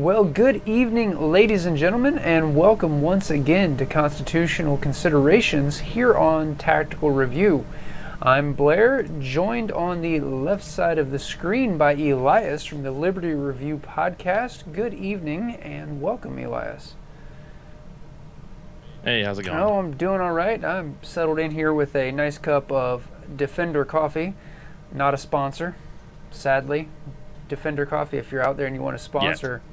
Well, good evening, ladies and gentlemen, and welcome once again to Constitutional Considerations here on Tactical Review. I'm Blair, joined on the left side of the screen by Elias from the Liberty Review podcast. Good evening and welcome, Elias. Hey, how's it going? Oh, I'm doing all right. I'm settled in here with a nice cup of Defender coffee. Not a sponsor, sadly. Defender coffee, if you're out there and you want to sponsor,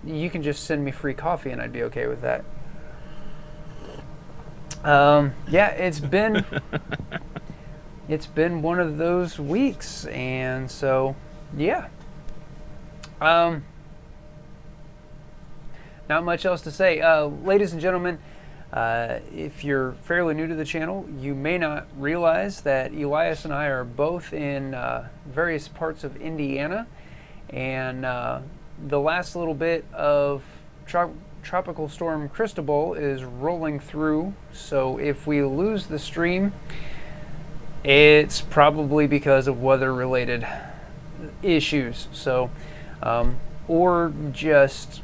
you can just send me free coffee and I'd be okay with that. Yeah, it's been one of those weeks, and so yeah. Not much else to say. Ladies and gentlemen, if you're fairly new to the channel, you may not realize that Elias and I are both in various parts of Indiana, and the last little bit of Tropical Storm Cristobal is rolling through, so if we lose the stream, it's probably because of weather-related issues, so or just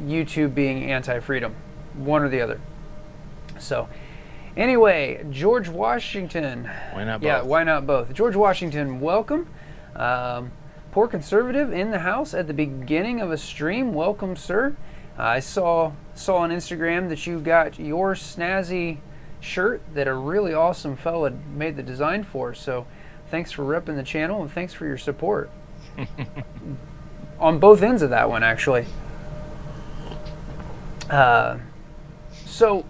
YouTube being anti-freedom, one or the other. So, anyway, George Washington. Why not both? Yeah, why not both? George Washington, welcome. Poor Conservative in the house at the beginning of a stream. Welcome, sir. I saw on Instagram that you got your snazzy shirt that a really awesome fella made the design for. So, thanks for repping the channel and thanks for your support. On both ends of that one, actually. So.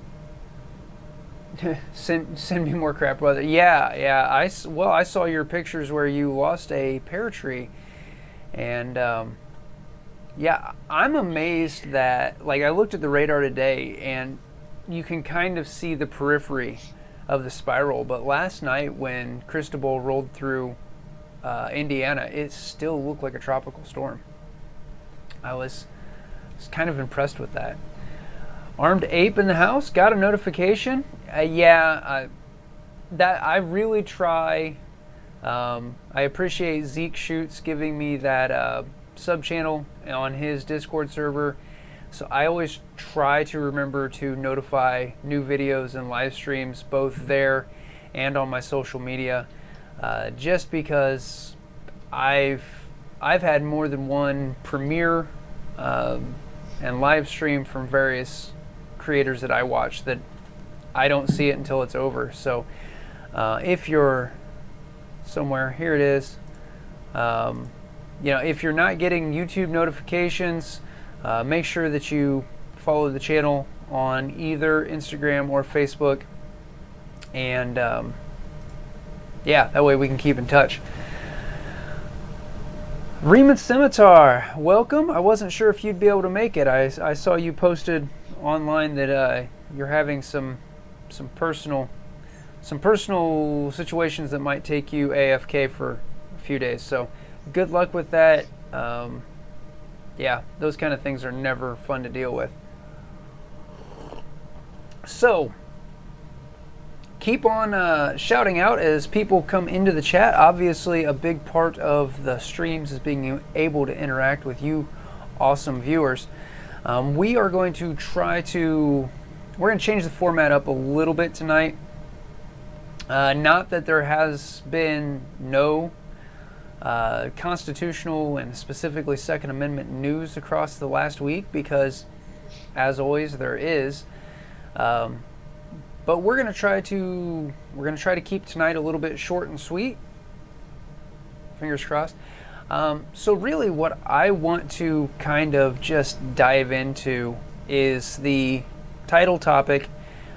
Send me more crap weather. Yeah. I saw your pictures where you lost a pear tree, and yeah, I'm amazed that, like, I looked at the radar today, and you can kind of see the periphery of the spiral. But last night, when Cristobal rolled through Indiana, it still looked like a tropical storm. I was kind of impressed with that. Armed Ape in the house, got a notification. I really try. I appreciate Zeke Shoots giving me that sub channel on his Discord server. So I always try to remember to notify new videos and live streams both there and on my social media, just because I've had more than one premiere and live stream from various creators that I watch that I don't see it until it's over. So if you're somewhere, here it is. If you're not getting YouTube notifications, make sure that you follow the channel on either Instagram or Facebook, and yeah, that way we can keep in touch. Reman Scimitar, welcome. I wasn't sure if you'd be able to make it. I saw you posted online that you're having some personal situations that might take you AFK for a few days. So good luck with that. Yeah, those kind of things are never fun to deal with. So keep on shouting out as people come into the chat. Obviously, a big part of the streams is being able to interact with you awesome viewers. We are going to we're going to change the format up a little bit tonight. Not that there has been no constitutional and specifically Second Amendment news across the last week, because as always there is. But we're going to try to keep tonight a little bit short and sweet. Fingers crossed. So really what I want to kind of just dive into is the title topic,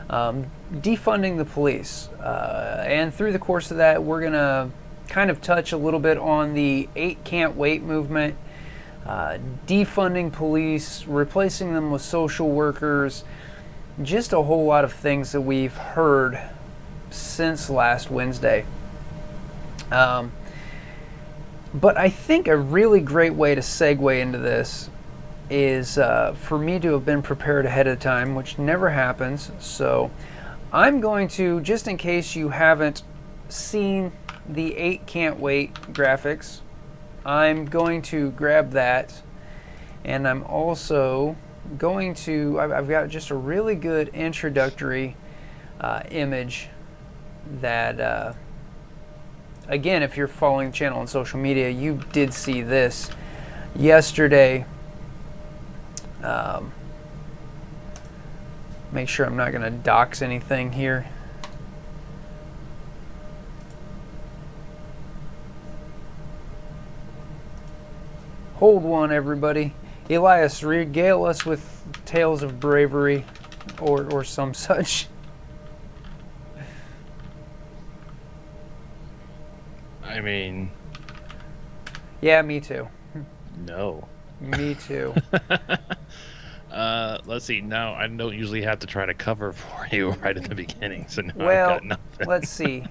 defunding the police. And through the course of that, we're going to kind of touch a little bit on the 8 Can't Wait movement, defunding police, replacing them with social workers, just a whole lot of things that we've heard since last Wednesday. But I think a really great way to segue into this is for me to have been prepared ahead of time, which never happens. So I'm going to, just in case you haven't seen the 8 Can't Wait graphics, I'm going to grab that And I'm also going to, I've got just a really good introductory image that, again, if you're following the channel on social media, you did see this yesterday. Make sure I'm not going to dox anything here. Hold one, everybody. Elias, regale us with tales of bravery or some such. I mean... Yeah, me too. No. Me too. Let's see. No, I don't usually have to try to cover for you right at the beginning, so now Well, I've got nothing. Let's see.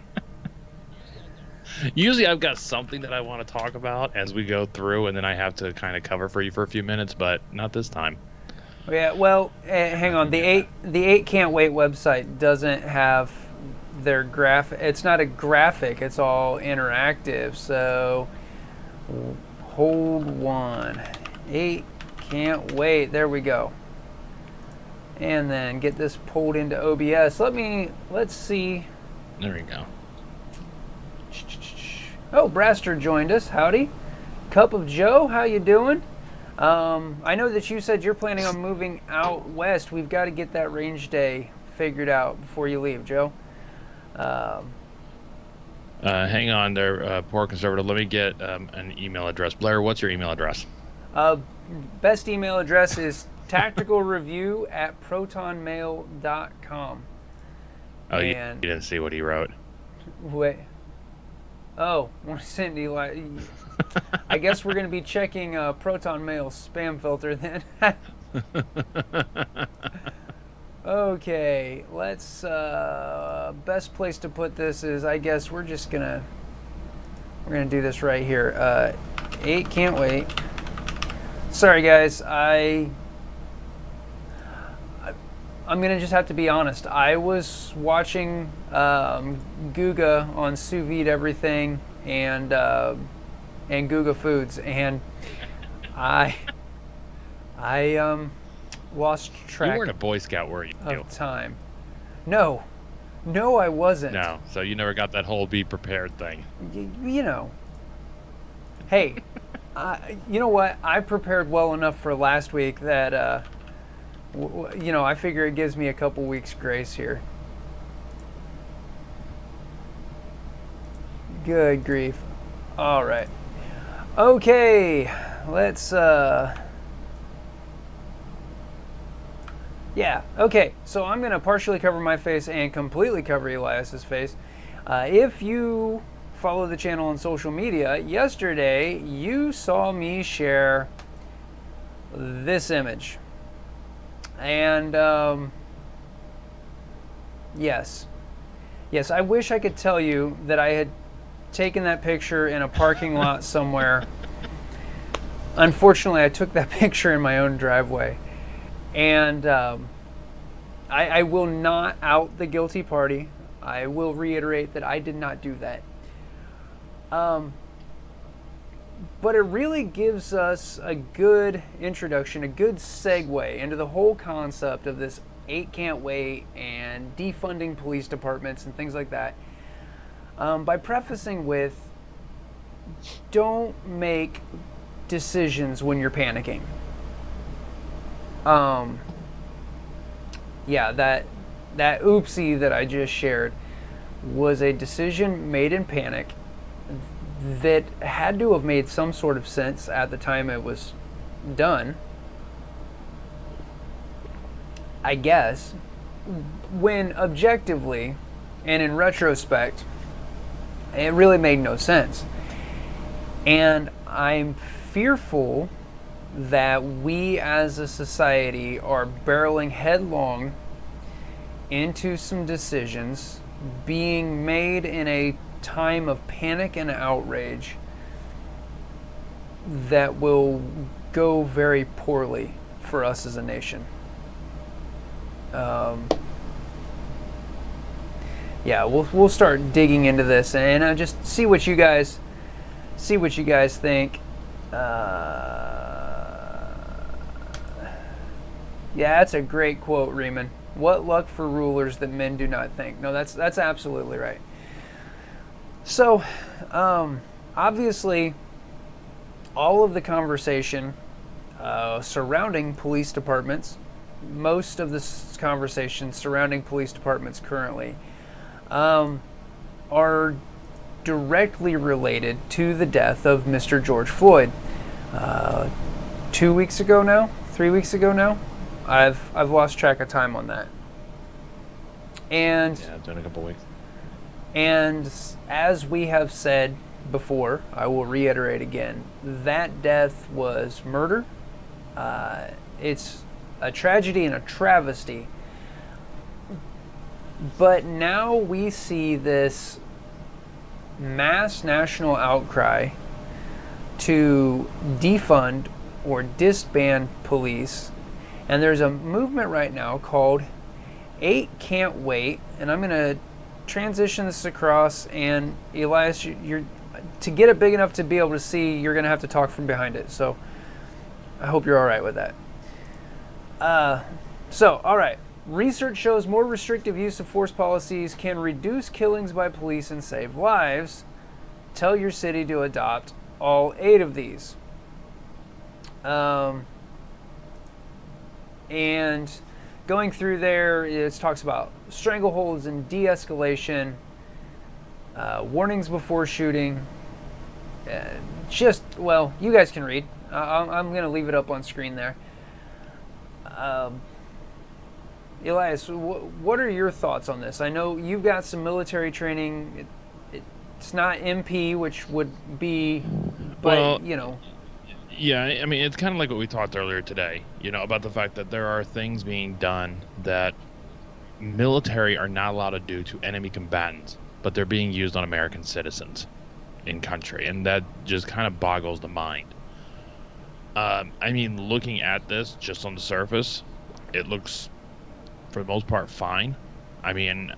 Usually I've got something that I want to talk about as we go through, and then I have to kind of cover for you for a few minutes, but not this time. Yeah, well, hang on. The eight Can't Wait website doesn't have their graphic. It's not a graphic. It's all interactive. So hold one. 8 Can't Wait. There we go. And then get this pulled into OBS. Let's see. There we go. Oh, Braster joined us. Howdy. Cup of Joe, how you doing? I know that you said you're planning on moving out west. We've got to get that range day figured out before you leave, Joe. Hang on there, poor conservative. Let me get an email address. Blair, what's your email address? Best email address is tacticalreview@protonmail.com. Oh, you didn't see what he wrote. Wait. Oh, want to send Eli? I guess we're going to be checking Proton Mail's spam filter then. Okay, let's. Best place to put this is, I guess we're gonna do this right here. 8 Can't Wait. Sorry guys, I'm gonna just have to be honest. I was watching Guga on Sous Vide Everything and Guga Foods, and I lost track. You weren't a Boy Scout, were you? Of time. No, I wasn't. No, so you never got that whole be prepared thing. You know. Hey, you know what? I prepared well enough for last week that I figure it gives me a couple weeks grace here. Good grief. All right. Okay, let's yeah, okay, so I'm going to partially cover my face and completely cover Elias's face. If you follow the channel on social media, yesterday you saw me share this image. And yes, I wish I could tell you that I had taken that picture in a parking lot somewhere. Unfortunately, I took that picture in my own driveway. And I will not out the guilty party. I will reiterate that I did not do that. But it really gives us a good introduction, a good segue into the whole concept of this 8 Can't Wait and defunding police departments and things like that. By prefacing with, don't make decisions when you're panicking. Yeah, that oopsie that I just shared was a decision made in panic that had to have made some sort of sense at the time it was done, I guess, when objectively and in retrospect it really made no sense. And I'm fearful that we as a society are barreling headlong into some decisions being made in a time of panic and outrage that will go very poorly for us as a nation. Yeah, we'll start digging into this and just see what you guys think. Yeah, that's a great quote, Riemann. What luck for rulers that men do not think. No, that's absolutely right. So, obviously, all of the conversation surrounding police departments, most of this conversation surrounding police departments currently, are directly related to the death of Mr. George Floyd. 2 weeks ago now, 3 weeks ago now, I've lost track of time on that. And Yeah, it's been a couple weeks. And as we have said before, I will reiterate again, that death was murder. It's a tragedy and a travesty. But now we see this mass national outcry to defund or disband police. And there's a movement right now called 8 Can't Wait. And I'm going to transition this across, and Elias, you're to get it big enough to be able to see, you're going to have to talk from behind it. So I hope you're all right with that. All right. Research shows more restrictive use of force policies can reduce killings by police and save lives. Tell your city to adopt all 8 of these. And going through there, it talks about strangleholds and de-escalation, warnings before shooting. You guys can read. I'm going to leave it up on screen there. Elias, what are your thoughts on this? I know you've got some military training. It's not MP, which would be, but Well, you know. Yeah, I mean, it's kind of like what we talked earlier today, about the fact that there are things being done that military are not allowed to do to enemy combatants, but they're being used on American citizens in country, and that just kind of boggles the mind. I mean, looking at this just on the surface, it looks, for the most part, fine. I mean,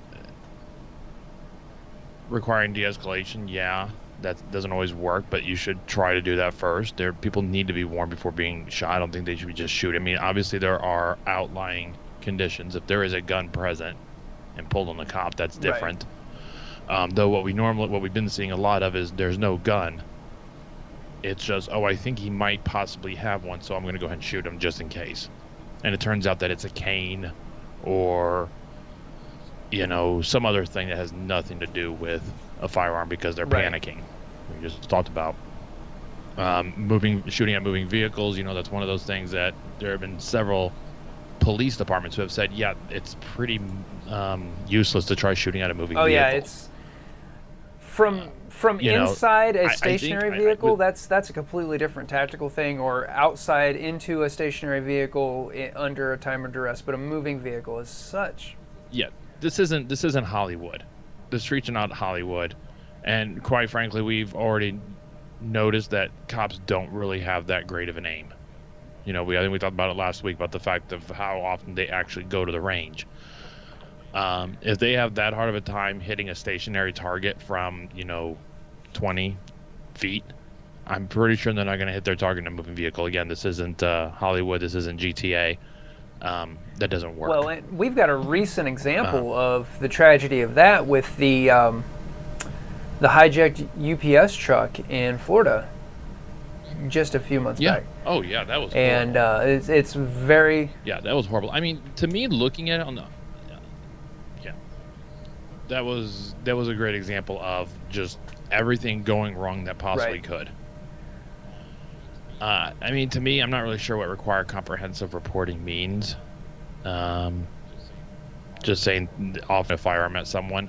requiring de-escalation, yeah, that doesn't always work, but you should try to do that first. People need to be warned before being shot. I don't think they should be just shoot. I mean, obviously there are outlying conditions. If there is a gun present and pulled on the cop, that's different. Right. Though what we've been seeing a lot of is there's no gun. It's just, I think he might possibly have one, so I'm going to go ahead and shoot him just in case. And it turns out that it's a cane or, some other thing that has nothing to do with a firearm because they're panicking. We just talked about shooting at moving vehicles. That's one of those things that there have been several police departments who have said, yeah, it's pretty useless to try shooting at a moving vehicle. Yeah, it's from inside a stationary vehicle. That's a completely different tactical thing, or outside into a stationary vehicle under a time of duress. But a moving vehicle is such. Yeah, this isn't Hollywood. The streets are not Hollywood, and quite frankly, we've already noticed that cops don't really have that great of an aim. I think we talked about it last week about the fact of how often they actually go to the range. If they have that hard of a time hitting a stationary target from 20 feet, I'm pretty sure they're not going to hit their target in a moving vehicle. Again, this isn't Hollywood. This isn't GTA. That doesn't work. Well, we've got a recent example of the tragedy of that with the hijacked UPS truck in Florida just a few months back. Oh, yeah, that was horrible. And it's very... Yeah, that was horrible. I mean, to me, looking at it on the... That was a great example of just everything going wrong that possibly could. I mean, to me, I'm not really sure what required comprehensive reporting means. Just saying off a firearm at someone.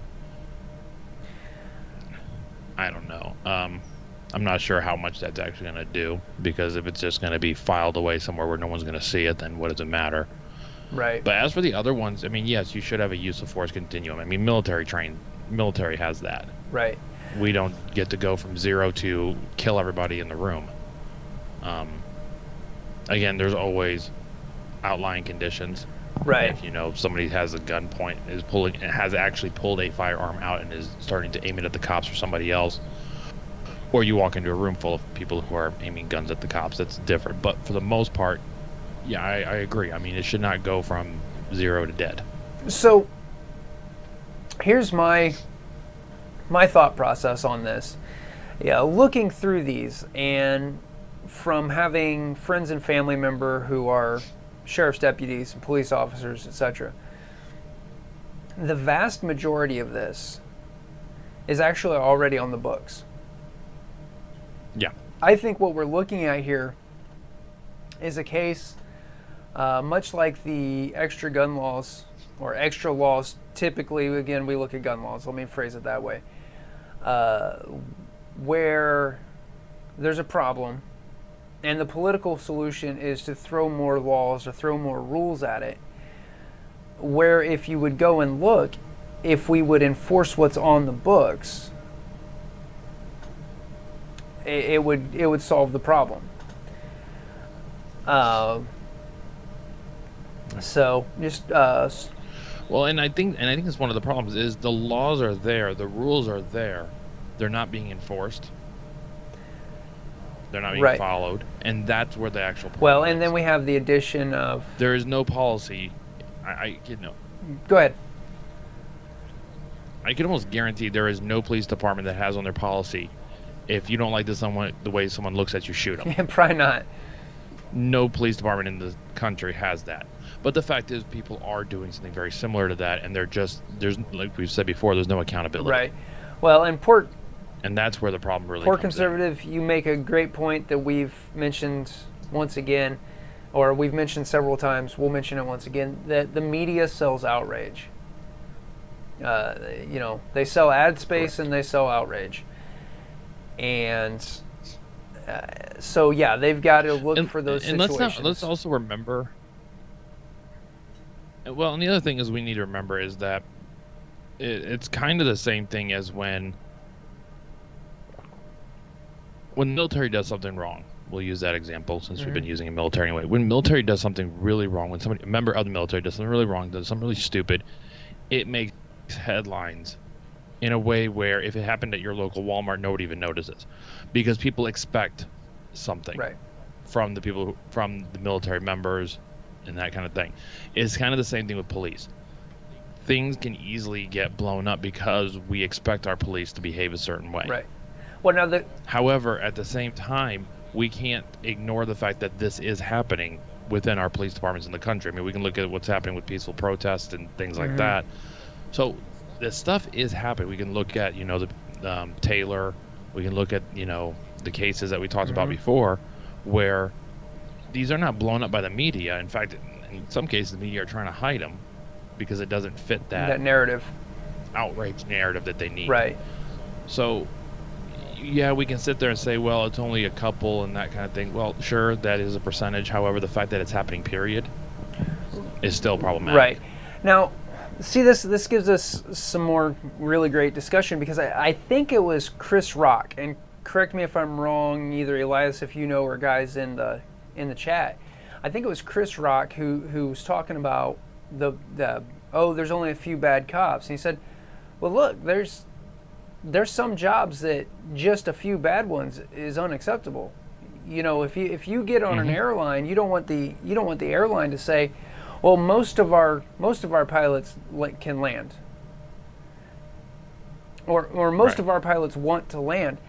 I don't know. I'm not sure how much that's actually going to do, because if it's just going to be filed away somewhere where no one's going to see it, then what does it matter? Right. But as for the other ones, I mean, yes, you should have a use of force continuum. I mean, military has that. Right. We don't get to go from 0 to kill everybody in the room. Again, there's always outlying conditions. Right. If somebody has a gun point, has actually pulled a firearm out and is starting to aim it at the cops or somebody else, or you walk into a room full of people who are aiming guns at the cops, that's different. But for the most part, Yeah, I agree. I mean, it should not go from 0 to dead. So here's my thought process on this. Yeah, looking through these, and from having friends and family member who are sheriff's deputies and police officers, etc., the vast majority of this is actually already on the books. Yeah. I think what we're looking at here is a case much like the extra gun laws, or extra laws. Typically, again, we look at gun laws. Let me phrase it that way. Where there's a problem, and the political solution is to throw more laws or throw more rules at it. Where if you would go and look, if we would enforce what's on the books, it would solve the problem. So just Well, and I think it's one of the problems is the laws are there, the rules are there, they're not being enforced, they're not being right. followed, and that's where the actual problem Well, and is. then we have the addition of. There is no policy. Go ahead. I can almost guarantee there is no police department that has on their policy, if you don't like the way someone looks at you, shoot them. Yeah, probably not. No police department in the country has that. But the fact is, people are doing something very similar to that, and there's, like we've said before, there's no accountability. Right. Well, and that's where the problem really Poor comes Conservative, you make a great point that we've mentioned once again, or we've mentioned several times, we'll mention it once again, that the media sells outrage. They sell ad space. Correct. And they sell outrage. And so, yeah, they've got to look for those situations. And let's also remember, well, and the other thing is we need to remember is that it's kind of the same thing as when the military does something wrong. We'll use that example since we've been using the military anyway. When military does something really wrong, when a member of the military does something really wrong, does something really stupid, it makes headlines in a way where if it happened at your local Walmart, nobody even notices, because people expect something from the military members and that kind of thing. It's kind of the same thing with police. Things can easily get blown up because we expect our police to behave a certain way. Right. Well, however, at the same time, we can't ignore the fact that this is happening within our police departments in the country. I mean, we can look at what's happening with peaceful protests and things like that. So this stuff is happening. We can look at, the Taylor. We can look at, the cases that we talked about before, where these are not blown up by the media. In fact, in some cases, the media are trying to hide them because it doesn't fit that narrative, outrage narrative that they need. Right. So, yeah, we can sit there and say, well, it's only a couple and that kind of thing. Well, sure, that is a percentage. However, the fact that it's happening, period, is still problematic. Right. Now, see, this gives us some more really great discussion, because I think it was Chris Rock, and correct me if I'm wrong, either Elias, if you know, or guys in the chat. I think it was Chris Rock who was talking about there's only a few bad cops, and he said, well, look, there's some jobs that just a few bad ones is unacceptable. If you get on an airline, you don't want the airline to say, well, most of our pilots can land, or most of our pilots want to land.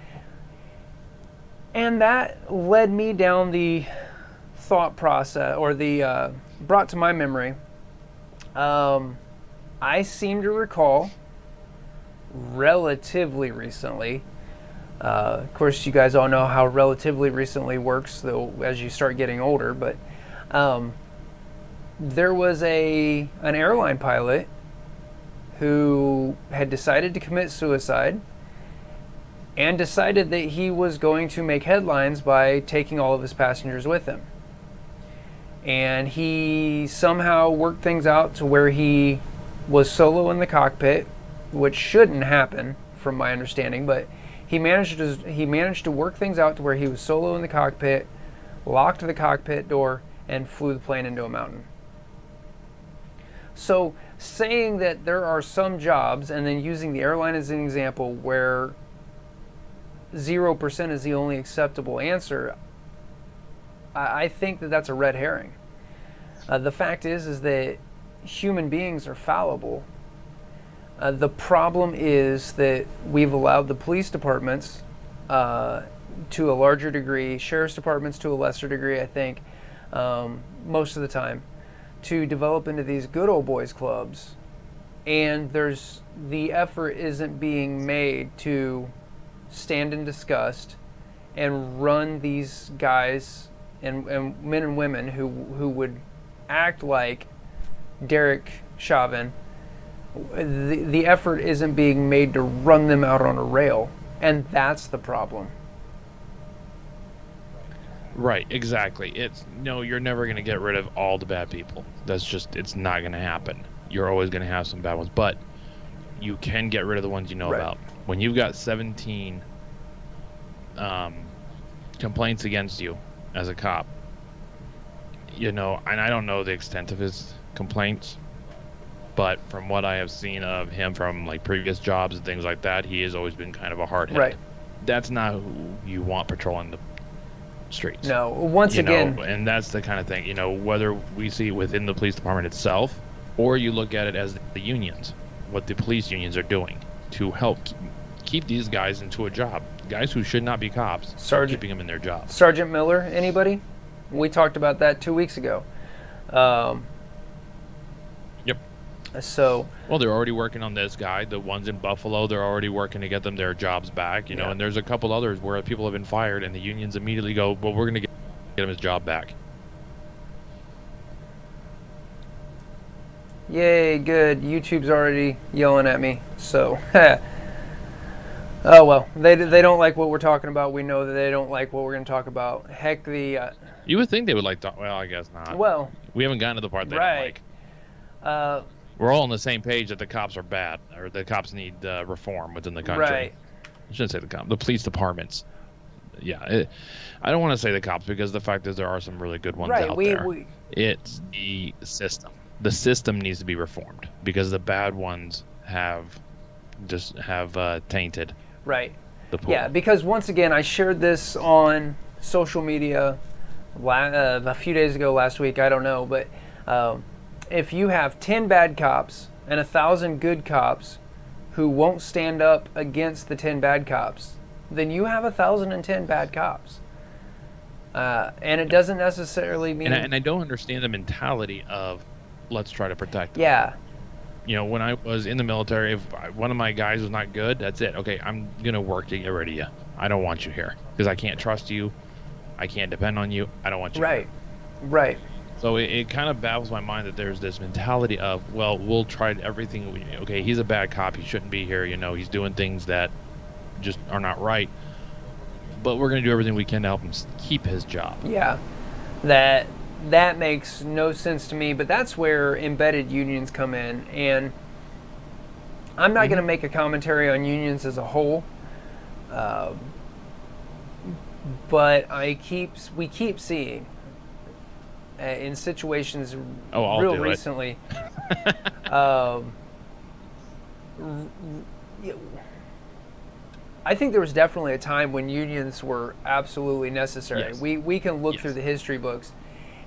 And that led me down the thought process, or brought to my memory. I seem to recall relatively recently. Of course, you guys all know how relatively recently works, though, as you start getting older. But there was an airline pilot who had decided to commit suicide, and decided that he was going to make headlines by taking all of his passengers with him. And he somehow worked things out to where he was solo in the cockpit, which shouldn't happen from my understanding, but he managed to work things out to where he was solo in the cockpit, locked the cockpit door, and flew the plane into a mountain. So saying that there are some jobs, and then using the airline as an example, where 0% is the only acceptable answer, I think that that's a red herring. The fact is that human beings are fallible. The problem is that we've allowed the police departments, to a larger degree, sheriff's departments to a lesser degree, I think, most of the time, to develop into these good old boys clubs, and the effort isn't being made to stand in disgust and run these guys and men and women who would act like Derek Chauvin. The effort isn't being made to run them out on a rail, and that's the problem. Right, exactly. You're never going to get rid of all the bad people. It's not going to happen. You're always going to have some bad ones, but you can get rid of the ones you know Right. about. When you've got 17 complaints against you as a cop, and I don't know the extent of his complaints, but from what I have seen of him from like previous jobs and things like that, he has always been kind of a hardhead. Right. That's not who you want patrolling the streets. No, once again, and that's the kind of thing, whether we see within the police department itself, or you look at it as the unions, what the police unions are doing to help keep these guys into a job. Guys who should not be cops, keeping them in their jobs. Sergeant Miller, anybody? We talked about that 2 weeks ago. Yep. So. Well, they're already working on this guy. The ones in Buffalo, they're already working to get them their jobs back. Yeah. And there's a couple others where people have been fired, and the unions immediately go, "Well, we're going to get him his job back." Yay, good. YouTube's already yelling at me. So, oh well, they don't like what we're talking about. We know that they don't like what we're going to talk about. Heck, You would think they would like to. Well, I guess not. Well, we haven't gotten to the part they right. don't like. We're all on the same page that the cops are bad, or the cops need reform within the country. Right. I shouldn't say the police departments. Yeah, I don't want to say the cops, because the fact is there are some really good ones out there. It's the system. The system needs to be reformed, because the bad ones have tainted. Right. The pool. Yeah, because once again, I shared this on social media a few days ago, last week, I don't know, but if you have 10 bad cops and 1,000 good cops who won't stand up against the 10 bad cops, then you have 1,010 bad cops. And it doesn't necessarily mean... And I don't understand the mentality of, let's try to protect them. Yeah. When I was in the military, if one of my guys was not good, that's it. Okay, I'm going to work to get rid of you. I don't want you here, because I can't trust you. I can't depend on you. I don't want you here. Right. So it kind of baffles my mind that there's this mentality of, well, we'll try everything. Okay, he's a bad cop. He shouldn't be here. He's doing things that just are not right. But we're going to do everything we can to help him keep his job. Yeah, that makes no sense to me. But that's where embedded unions come in. And I'm not going to make a commentary on unions as a whole. But we keep seeing in situations real recently. I think there was definitely a time when unions were absolutely necessary. Yes. We can look through the history books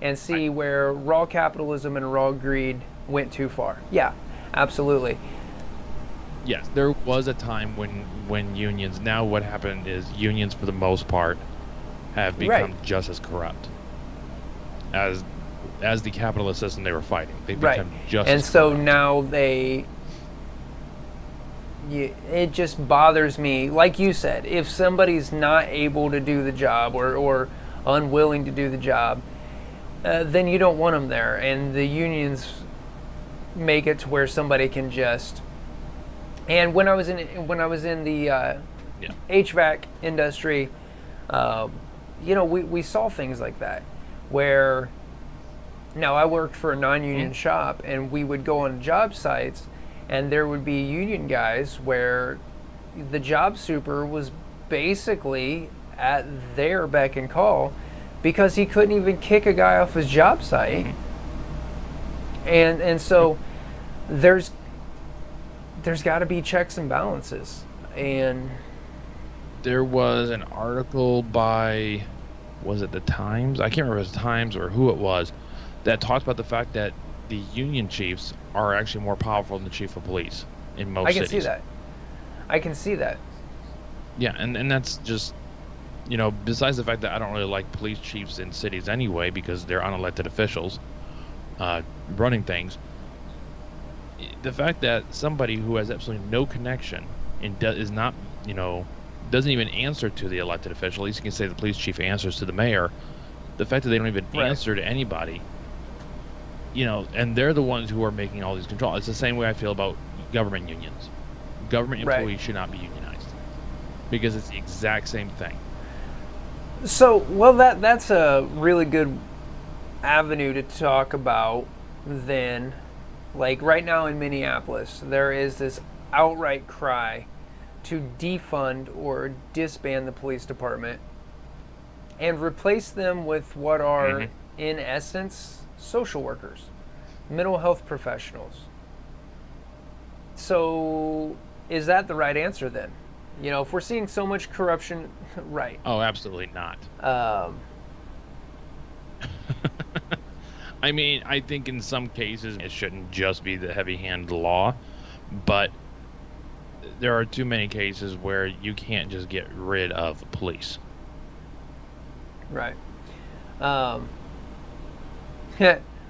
and see where raw capitalism and raw greed went too far. Yeah, absolutely. Yes, there was a time when unions. Now what happened is unions, for the most part, have become just as corrupt as the capitalist system they were fighting. They've become just as corrupt. And so now it just bothers me. Like you said, if somebody's not able to do the job or unwilling to do the job, then you don't want them there. And the unions make it to where somebody can just. And when I was in the HVAC industry, we saw things like that, where now I worked for a non-union shop, and we would go on job sites, and there would be union guys where the job super was basically at their beck and call, because he couldn't even kick a guy off his job site. And so there's got to be checks and balances. And there was an article by, was it the Times? I can't remember if it was the Times or who it was, that talks about the fact that the union chiefs are actually more powerful than the chief of police in I most can see cities. that. I can see that. Yeah, and that's just, besides the fact that I don't really like police chiefs in cities anyway because they're unelected officials running things, the fact that somebody who has absolutely no connection and is not, doesn't even answer to the elected official, at least you can say the police chief answers to the mayor, the fact that they don't even Right. answer to anybody, and they're the ones who are making all these controls. It's the same way I feel about government unions. Government Right. employees should not be unionized because it's the exact same thing. So, well, that's a really good avenue to talk about then. Like right now in Minneapolis, there is this outright cry to defund or disband the police department and replace them with what are, in essence, social workers, mental health professionals. So, is that the right answer then? If we're seeing so much corruption, right? Oh, absolutely not. Um, I mean, I think in some cases it shouldn't just be the heavy hand of the law, but there are too many cases where you can't just get rid of police. right. Um,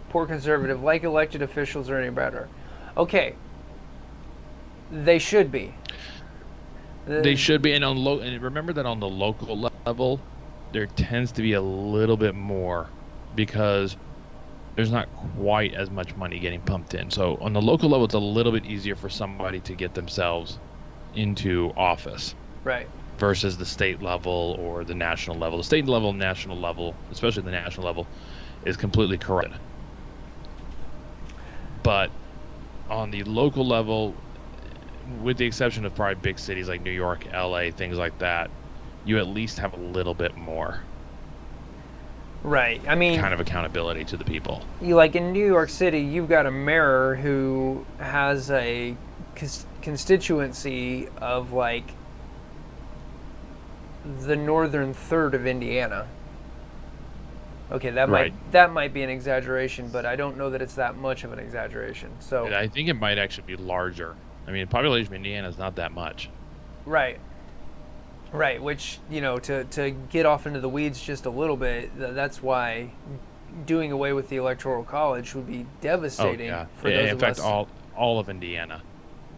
Poor conservative, like elected officials are any better. Okay, they should be. They should be, and and remember that on the local level, there tends to be a little bit more because there's not quite as much money getting pumped in. So on the local level, it's a little bit easier for somebody to get themselves into office Right. versus the state level or the national level. The state level and national level, especially the national level, is completely corrupted. But on the local level, with the exception of probably big cities like New York, LA, things like that, you at least have a little bit more Right. I mean, kind of accountability to the people. like in New York City, you've got a mayor who has a constituency of like the northern third of Indiana. Okay, Right. that might be an exaggeration, but I don't know that it's that much of an exaggeration. So, And I think it might actually be larger. I mean, the population of Indiana is not that much. right. Right, which, to get off into the weeds just a little bit, that's why doing away with the Electoral College would be Oh devastating yeah. for Yeah, those in of fact, us. all of Indiana.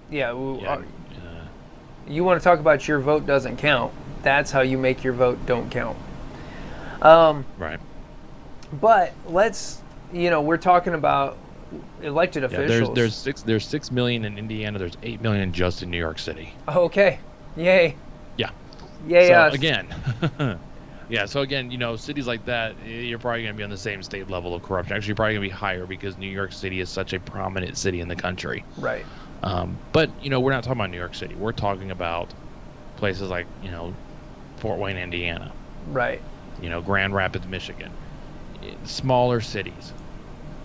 Yeah, Yeah. you want to talk about your vote doesn't count. That's how you make your vote don't count. Um, Right. but let's, we're talking about elected Yeah. officials. There's 6 million in Indiana. There's 8 million just in New York City. Okay, yay, Yeah. yay So us. again, yeah. So again, cities like that, you're probably going to be on the same state level of corruption. Actually, you're probably going to be higher because New York City is such a prominent city in the country. Right, But we're not talking about New York City. We're talking about places like Fort Wayne, Indiana. right. Grand Rapids, Michigan. Smaller cities.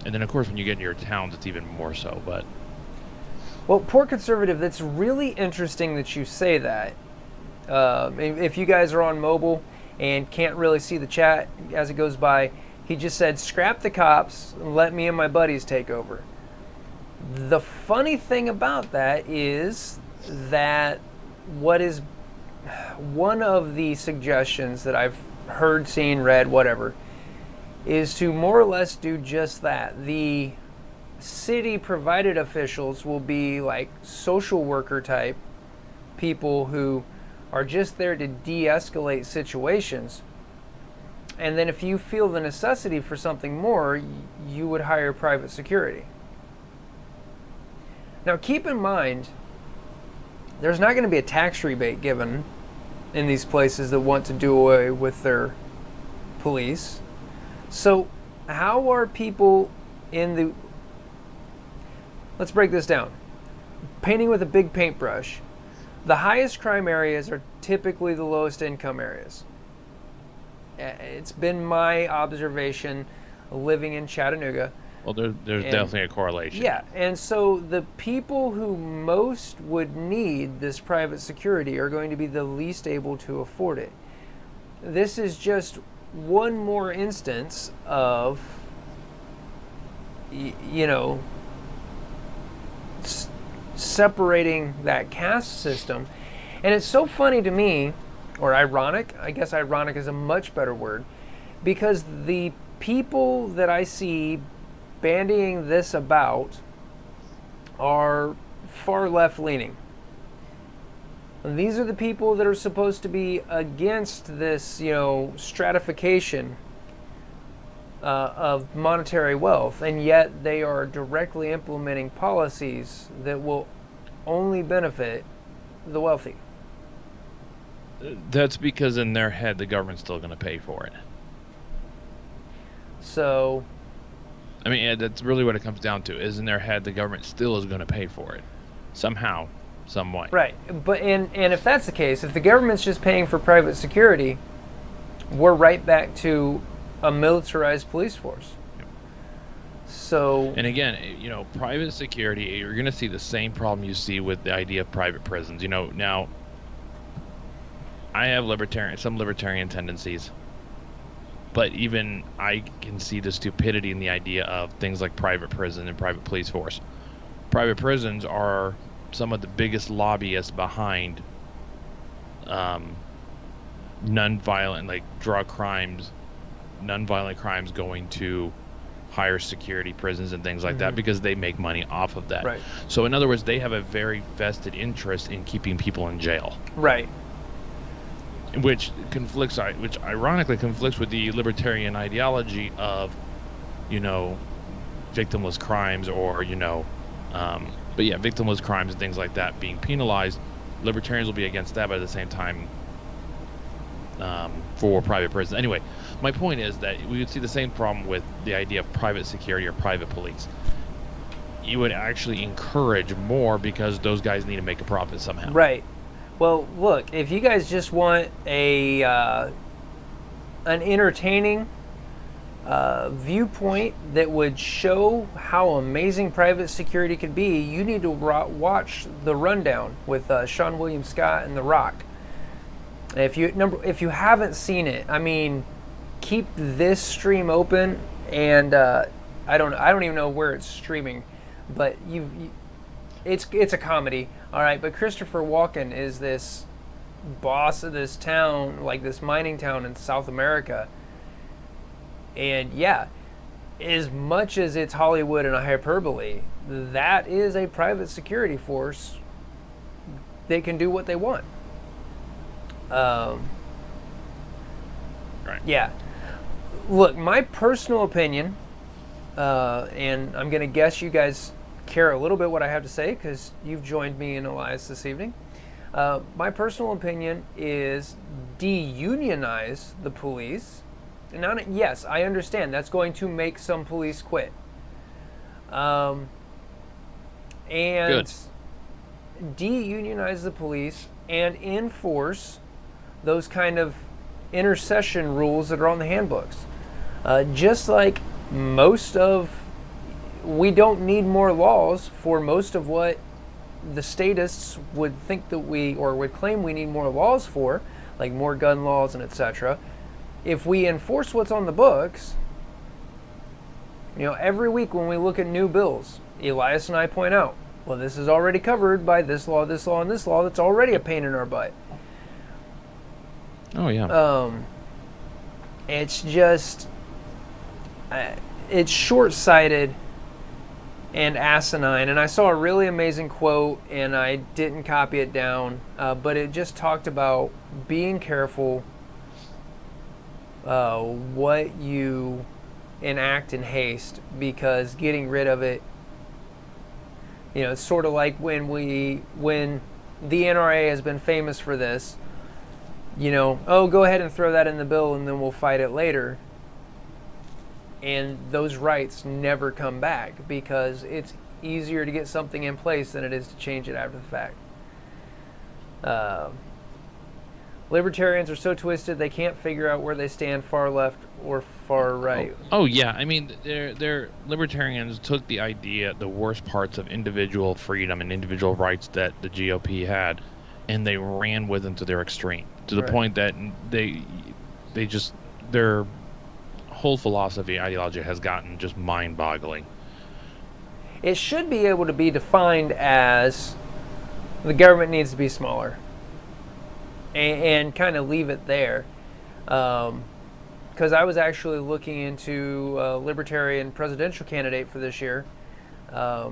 And then, of course, when you get into your towns, it's even more so. But Well, poor conservative, that's really interesting that you say that. If you guys are on mobile and can't really see the chat as it goes by, he just said, scrap the cops and let me and my buddies take over. The funny thing about that is that what is one of the suggestions that I've heard, seen, read, whatever, is to more or less do just that. The city provided officials will be like social worker type people who are just there to de-escalate situations, and then if you feel the necessity for something more, you would hire private security. Now keep in mind, there's not going to be a tax rebate given in these places that want to do away with their police. So how are people in the, let's break this down. Painting with a big paintbrush, the highest crime areas are typically the lowest income areas. It's been my observation living in Chattanooga. well, there's definitely a correlation. Yeah, and so the people who most would need this private security are going to be the least able to afford it. This is just one more instance of you know, separating that caste system. And it's so funny to me, or ironic, I guess ironic is a much better word, because the people that I see bandying this about are far left leaning. And these are the people that are supposed to be against this, stratification of monetary wealth, and yet they are directly implementing policies that will only benefit the wealthy. That's because in their head, the government's still going to pay for it. So, I mean, that's really what it comes down to. Is in their head, the government still is going to pay for it, somehow, some way. right. But and if that's the case, if the government's just paying for private security, we're right back to a militarized police force. Yep. So, and again, private security, you're going to see the same problem you see with the idea of private prisons. Now I have some libertarian tendencies, but even I can see the stupidity in the idea of things like private prison and private police force. Private prisons are some of the biggest lobbyists behind non-violent, like drug crimes, non-violent crimes going to higher security prisons and things like that, because they make money off of that. right. So in other words, they have a very vested interest in keeping people in jail. Right. Which ironically conflicts with the libertarian ideology of, victimless crimes, or victimless crimes and things like that being penalized. Libertarians will be against that, but at the same time, for private prisons. Anyway, my point is that we would see the same problem with the idea of private security or private police. You would actually encourage more because those guys need to make a profit somehow. Right. Well, look, if you guys just want an entertaining viewpoint that would show how amazing private security could be, you need to watch The Rundown with Sean William Scott and The Rock. If you haven't seen it, I mean, keep this stream open, and I don't even know where it's streaming, but it's a comedy, all right. But Christopher Walken is this boss of this town, like this mining town in South America, and yeah, as much as it's Hollywood and a hyperbole, that is a private security force. They can do what they want. Right. Yeah. Look, my personal opinion, and I'm going to guess you guys care a little bit what I have to say because you've joined me and Elias this evening. My personal opinion is de-unionize the police. And yes, I understand that's going to make some police quit. And Good. de-unionize the police and enforce those kind of intercession rules that are on the handbooks. Just like we don't need more laws for most of what the statists would think that would claim we need more laws for, like more gun laws and etc. If we enforce what's on the books, every week when we look at new bills, Elias and I point out, well, this is already covered by this law, and this law that's already a pain in our butt. Oh, yeah. It's just, it's short-sighted and asinine. And I saw a really amazing quote, and I didn't copy it down, but it just talked about being careful what you enact in haste, because getting rid of it, it's sort of like when the NRA has been famous for this, go ahead and throw that in the bill and then we'll fight it later. And those rights never come back because it's easier to get something in place than it is to change it after the fact. Libertarians are so twisted they can't figure out where they stand, far left or far right. Oh yeah, I mean, they're libertarians took the worst parts of individual freedom and individual rights that the GOP had, and they ran with them to their extreme, to the point that their whole philosophy, ideology has gotten just mind-boggling. it should be able to be defined as the government needs to be smaller, and kind of leave it there. Because I was actually looking into a libertarian presidential candidate for this year. I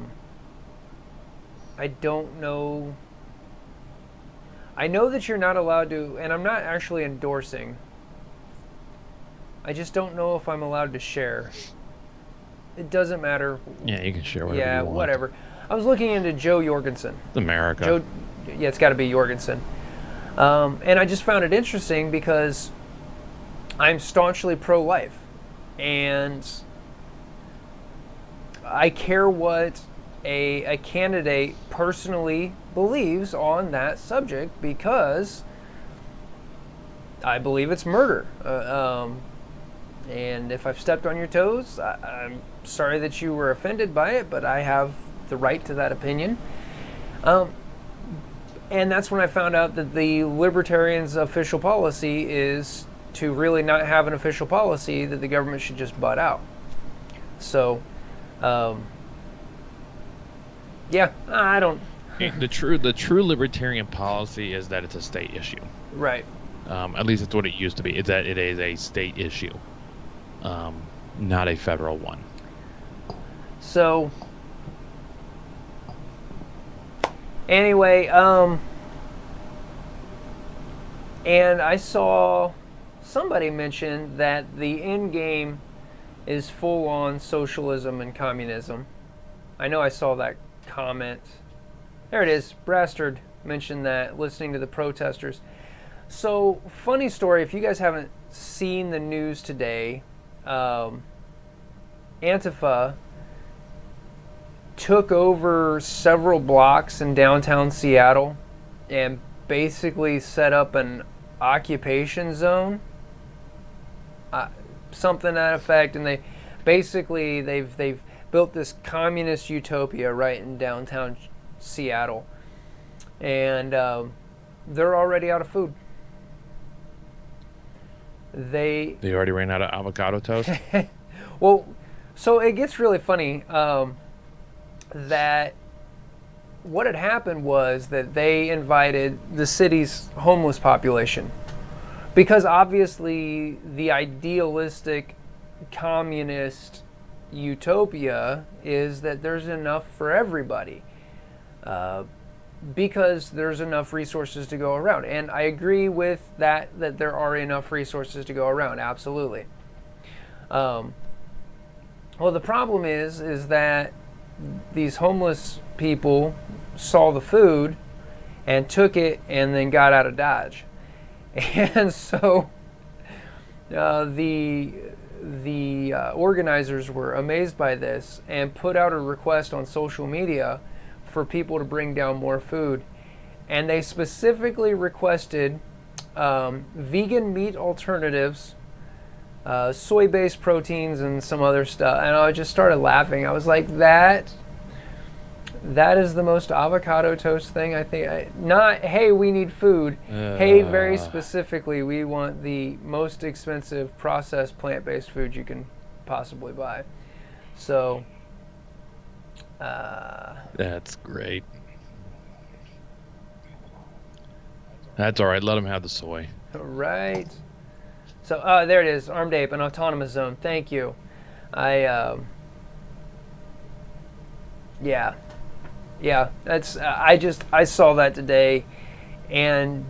don't know. I know that you're not allowed to, and I'm not actually endorsing. I just don't know if I'm allowed to share. It doesn't matter. Yeah, you can share whatever you want. Yeah, whatever. I was looking into Joe Jorgensen. It's America. Yeah, it's got to be Jorgensen. And I just found it interesting because I'm staunchly pro-life. And I care what a candidate personally believes on that subject because I believe it's murder. And if I've stepped on your toes, I'm sorry that you were offended by it, but I have the right to that opinion. And that's when I found out that the Libertarians' official policy is to really not have an official policy, that the government should just butt out. So, yeah, I don't... The true libertarian policy is that it's a state issue. Right. At least it's what it used to be. It's that it is a state issue, not a federal one. So, anyway, and I saw somebody mention that the end game is full-on socialism and communism. I know I saw that comment. There it is. Brastard mentioned that, listening to the protesters. So, funny story, if you guys haven't seen the news today, Antifa took over several blocks in downtown Seattle and basically set up an occupation zone, something to that effect, and they've built this communist utopia right in downtown Seattle, and they're already out of food. They already ran out of avocado toast. Well, so it gets really funny. That what had happened was that they invited the city's homeless population, because obviously the idealistic communist utopia is that there's enough for everybody, because there's enough resources to go around. And I agree with that there are enough resources to go around, absolutely. Well, the problem is that these homeless people saw the food and took it and then got out of Dodge. And so the organizers were amazed by this and put out a request on social media for people to bring down more food. And they specifically requested vegan meat alternatives, soy-based proteins, and some other stuff. And I just started laughing. I was like, that is the most avocado toast thing, I think. Not, hey, we need food. Hey, very specifically, we want the most expensive processed plant-based food you can possibly buy. So, that's great. That's all right. Let them have the soy. Right. So, there it is. Armed Ape, an autonomous zone. Thank you. Yeah. That's. I saw that today, and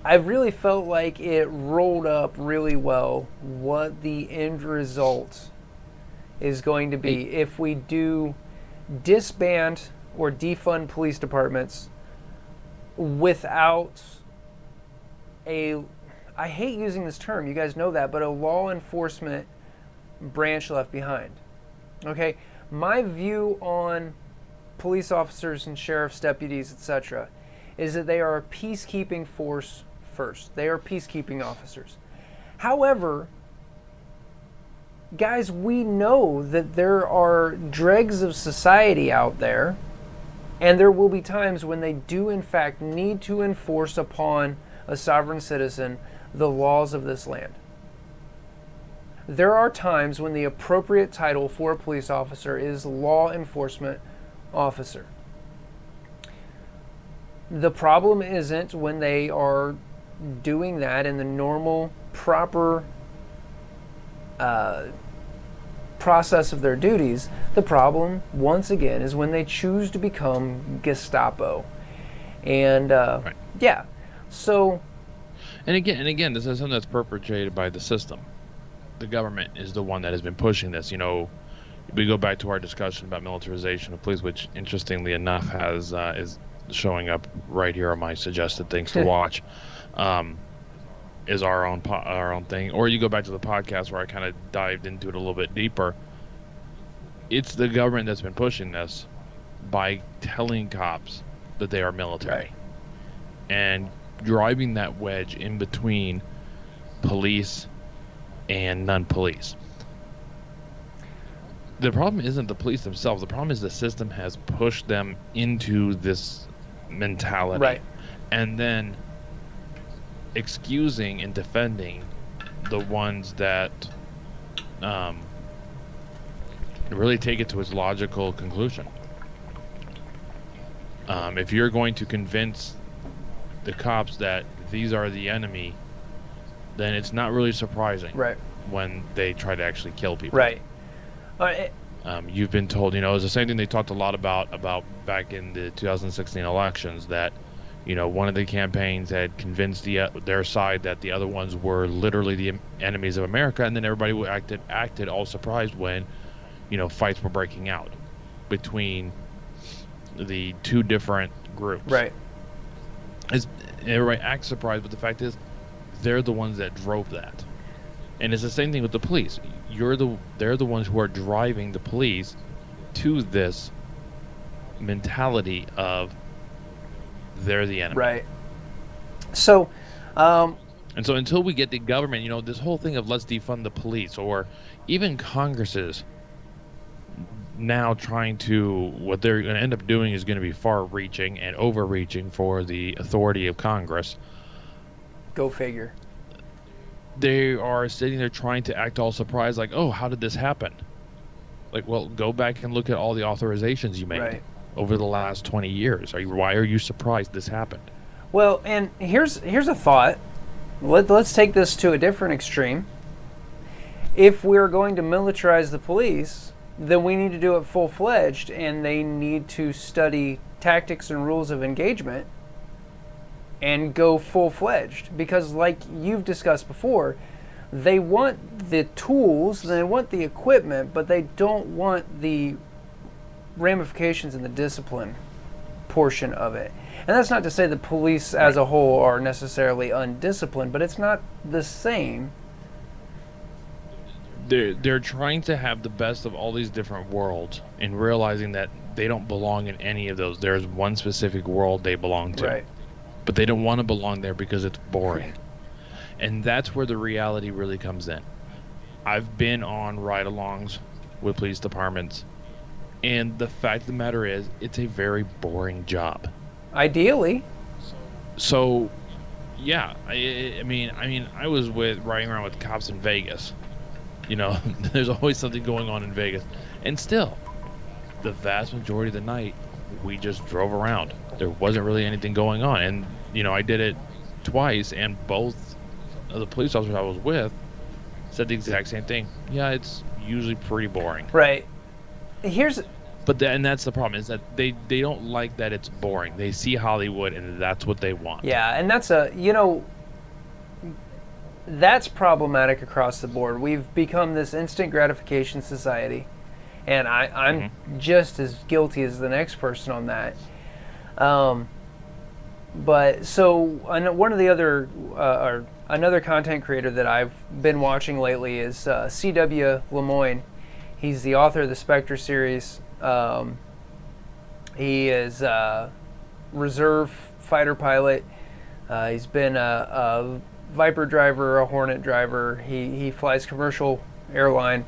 I really felt like it rolled up really well what the end result is going to be if we do disband or defund police departments without I hate using this term, you guys know that, but a law enforcement branch left behind. Okay? My view on police officers and sheriff's deputies, etc., is that they are a peacekeeping force first. They are peacekeeping officers. However, guys, we know that there are dregs of society out there, and there will be times when they do in fact need to enforce upon a sovereign citizen the laws of this land. There are times when the appropriate title for a police officer is law enforcement officer. The problem isn't when they are doing that in the normal, proper process of their duties. The problem, once again, is when they choose to become Gestapo. And Right. yeah, so And again, this is something that's perpetrated by the system. The government is the one that has been pushing this. You know, we go back to our discussion about militarization of police, which, interestingly enough, has is showing up right here on my suggested things to watch. Is our own thing. Or you go back to the podcast where I kind of dived into it a little bit deeper. It's the government that's been pushing this by telling cops that they are military. Right. And driving that wedge in between police and non-police. The problem isn't the police themselves. The problem is the system has pushed them into this mentality. Right. And then excusing and defending the ones that really take it to its logical conclusion. If you're going to convince the cops that these are the enemy, then it's not really surprising right, when they try to actually kill people. right. You've been told, it's the same thing they talked a lot about back in the 2016 elections, that, one of the campaigns had convinced their side that the other ones were literally the enemies of America, and then everybody acted all surprised when, fights were breaking out between the two different groups. Right. Everybody acts surprised, but the fact is, they're the ones that drove that. And it's the same thing with the police. They're the ones who are driving the police to this mentality of they're the enemy. Right. So, and so until we get the government, this whole thing of let's defund the police, or even Congresses now trying to, what they're going to end up doing is going to be far-reaching and overreaching for the authority of Congress. Go figure. They are sitting there trying to act all surprised, like, oh, how did this happen? Like, well, go back and look at all the authorizations you made over the last 20 years. Why are you surprised this happened? Well, and here's a thought. Let's take this to a different extreme. If we're going to militarize the police, then we need to do it full-fledged, and they need to study tactics and rules of engagement and go full-fledged. Because like you've discussed before, they want the tools, they want the equipment, but they don't want the ramifications and the discipline portion of it. And that's not to say the police as a whole are necessarily undisciplined, but it's not the same. They're trying to have the best of all these different worlds and realizing that they don't belong in any of those. There's one specific world they belong to. Right. But they don't want to belong there because it's boring. And that's where the reality really comes in. I've been on ride-alongs with police departments, and the fact of the matter is, it's a very boring job. Ideally. So, yeah, I mean, I was riding around with cops in Vegas. There's always something going on in Vegas. And still, the vast majority of the night, we just drove around. There wasn't really anything going on. And, I did it twice, and both of the police officers I was with said the exact same thing. Yeah, it's usually pretty boring. Right. And that's the problem, is that they don't like that it's boring. They see Hollywood, and that's what they want. Yeah, and that's problematic across the board. We've become this instant gratification society, and I'm just as guilty as the next person on that. But so one of the other, or another content creator that I've been watching lately is C.W. Lemoyne. He's the author of the Spectre series. He is a reserve fighter pilot. He's been a Viper driver, a Hornet driver. He flies commercial airline,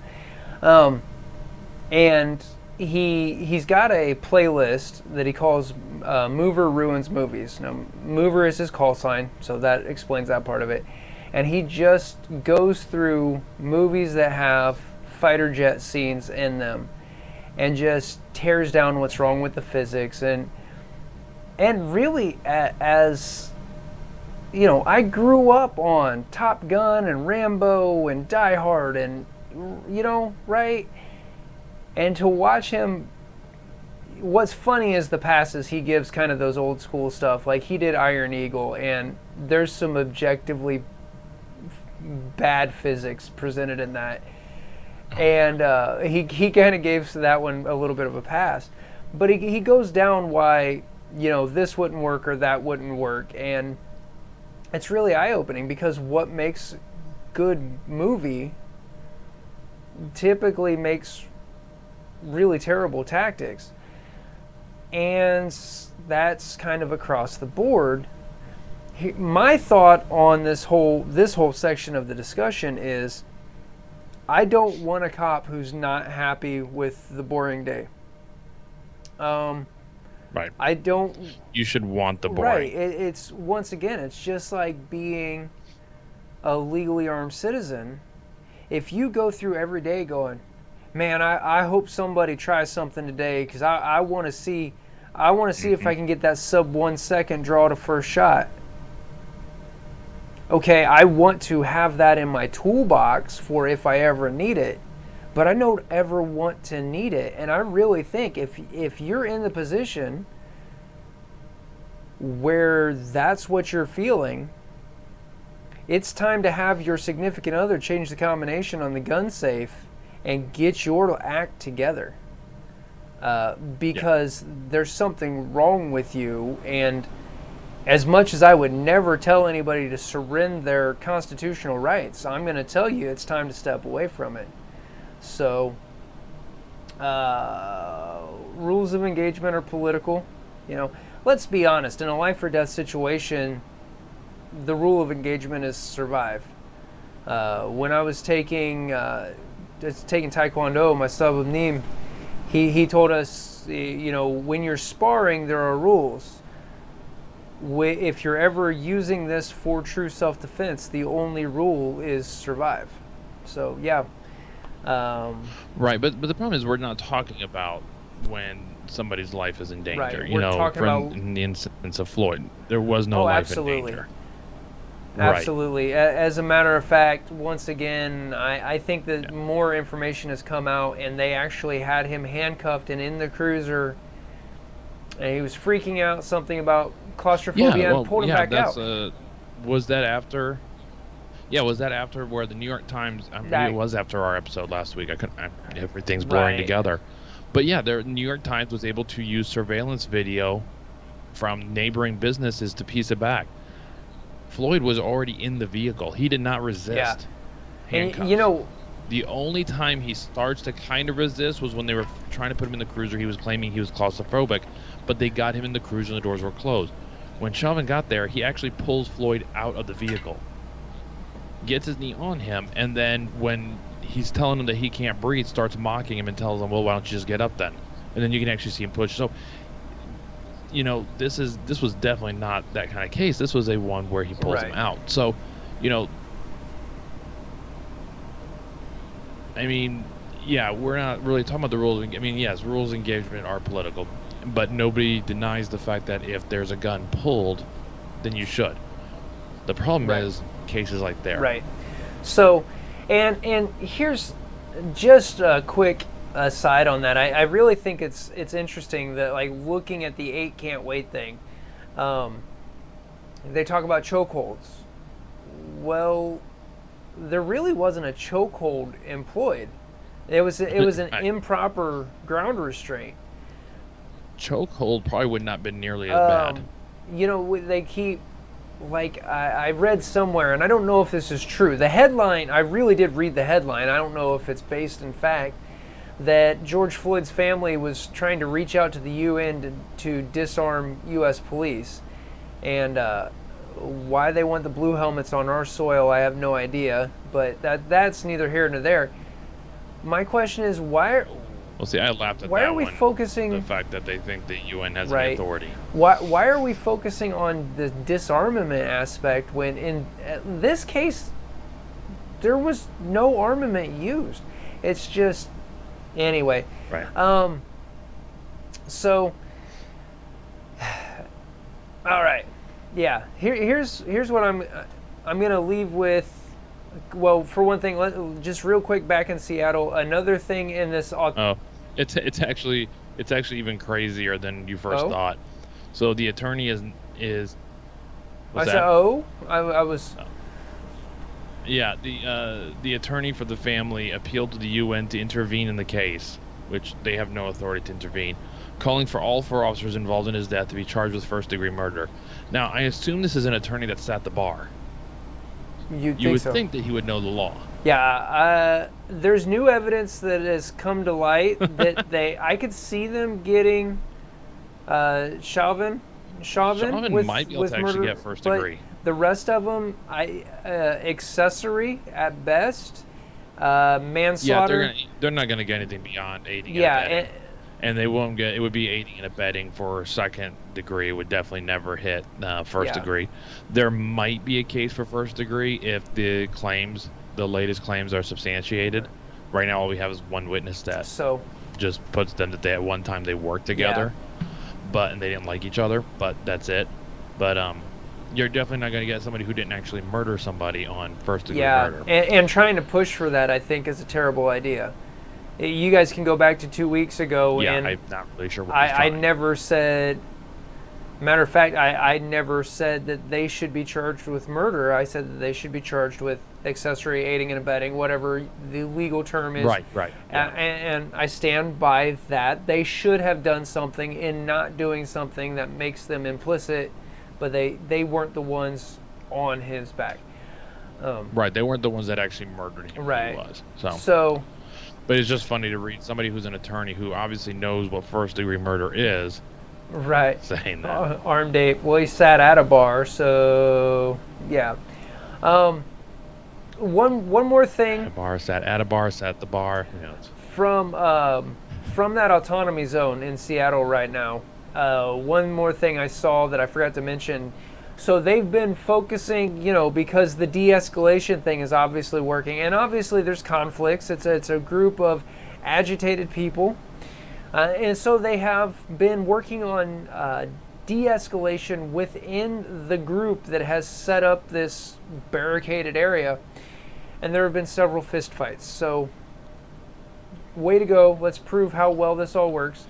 and he's got a playlist that he calls Mover Ruins Movies. Now, Mover is his call sign, so that explains that part of it. and he just goes through movies that have fighter jet scenes in them and just tears down what's wrong with the physics. And really, as you know, I grew up on Top Gun and Rambo and Die Hard, and you know, right? And to watch him, what's funny is the passes he gives, kind of those old school stuff. Like he did Iron Eagle, and there's some objectively bad physics presented in that. And he kind of gave that one a little bit of a pass. But he goes down why, you know, this wouldn't work or that wouldn't work. And it's really eye-opening, because what makes good movie typically makes really terrible tactics. And that's kind of across the board. My thought on this whole section of the discussion is, I don't want a cop who's not happy with the boring day. Right. I don't. You should want the boring. Right. It's once again, it's just like being a legally armed citizen. If you go through every day going, man, I hope somebody tries something today, because I want to see if I can get that sub 1 second draw to first shot. Okay, I want to have that in my toolbox for if I ever need it, but I don't ever want to need it. And I really think if you're in the position where that's what you're feeling, it's time to have your significant other change the combination on the gun safe and get your act together. Because there's something wrong with you. And as much as I would never tell anybody to surrender their constitutional rights, I'm going to tell you it's time to step away from it. So, rules of engagement are political. You know, let's be honest. In a life or death situation, the rule of engagement is survive. When I was taking Taekwondo, my sub of Neem, he told us, you know, when you're sparring, there are rules. If you're ever using this for true self-defense, the only rule is survive. So, yeah. Right, but the problem is we're not talking about when somebody's life is in danger. Right. You know, in the instance of Floyd, there was no life in danger. Absolutely. Right. As a matter of fact, once again, I think that more information has come out, and they actually had him handcuffed and in the cruiser, and he was freaking out, something about claustrophobia, and pulled him back out. Was that after? Yeah, was that after where the New York Times? Maybe it was after our episode last week. Everything's blurring together. But yeah, the New York Times was able to use surveillance video from neighboring businesses to piece it back. Floyd was already in the vehicle. He did not resist handcuffs. And, you know, the only time he starts to kind of resist was when they were trying to put him in the cruiser. He was claiming he was claustrophobic, but they got him in the cruiser and the doors were closed. When Chauvin got there, he actually pulls Floyd out of the vehicle, gets his knee on him, and then when he's telling him that he can't breathe, starts mocking him and tells him, well, why don't you just get up then? And then you can actually see him push. So, you know, this was definitely not that kind of case. This was a one where he pulls him out. So, you know, I mean, yeah, we're not really talking about the rules. I mean, yes, rules of engagement are political, but nobody denies the fact that if there's a gun pulled, then you should. The problem is cases like there. Right. So, and here's just a quick aside on that. I really think it's interesting that, like, looking at the 8 can't wait thing, they talk about chokeholds. Well, there really wasn't a chokehold employed. It was an improper ground restraint. Chokehold probably would not have been nearly as bad. You know, they keep, like, I read somewhere, and I don't know if this is true. The headline, I really did read the headline. I don't know if it's based in fact, that George Floyd's family was trying to reach out to the UN to disarm U.S. police. And why they want the blue helmets on our soil, I have no idea. But that's neither here nor there. My question is, why Well, see, I laughed at why that are we one. focusing? The fact that they think the UN has Right. any authority. Why are we focusing on the disarmament aspect when in this case there was no armament used? It's just anyway. Right. So all right. Yeah. Here's what I'm gonna leave with. Well, for one thing, just real quick back in Seattle. Another thing in this. Oh, it's actually even crazier than you first Oh, thought. So the attorney is I what's said, that? oh, I was. Yeah, the attorney for the family appealed to the UN to intervene in the case, which they have no authority to intervene, calling for all 4 officers involved in his death to be charged with first-degree murder. Now, I assume this is an attorney that sat the bar. You would think that he would know the law. Yeah, there's new evidence that has come to light that I could see them getting Chauvin might be able to actually get first degree. The rest of them, accessory at best, manslaughter. Yeah, they're not going to get anything beyond aiding and abetting. And they won't get. It would be aiding and abetting for second degree. It would definitely never hit first degree. There might be a case for first degree if the latest claims are substantiated. Right now, all we have is one witness that just puts them that at one time they worked together, and they didn't like each other. But that's it. But you're definitely not going to get somebody who didn't actually murder somebody on first degree murder. And trying to push for that, I think, is a terrible idea. You guys can go back to 2 weeks ago. Yeah, and I'm not really sure what I never said. Matter of fact, I never said that they should be charged with murder. I said that they should be charged with accessory, aiding and abetting, whatever the legal term is. Right. Yeah. And I stand by that. They should have done something in not doing something that makes them implicit, but they weren't the ones on his back. Right, they weren't the ones that actually murdered him. Right. He was. So. But it's just funny to read somebody who's an attorney who obviously knows what first-degree murder is. Right. Saying that. Armed ape. Well, he sat at a bar, so yeah. One more thing. Sat at the bar. You know, from that autonomy zone in Seattle right now. One more thing I saw that I forgot to mention. So they've been focusing, because the de-escalation thing is obviously working, and obviously there's conflicts. It's a group of agitated people, and so they have been working on de-escalation within the group that has set up this barricaded area, and there have been several fistfights. So, way to go! Let's prove how well this all works.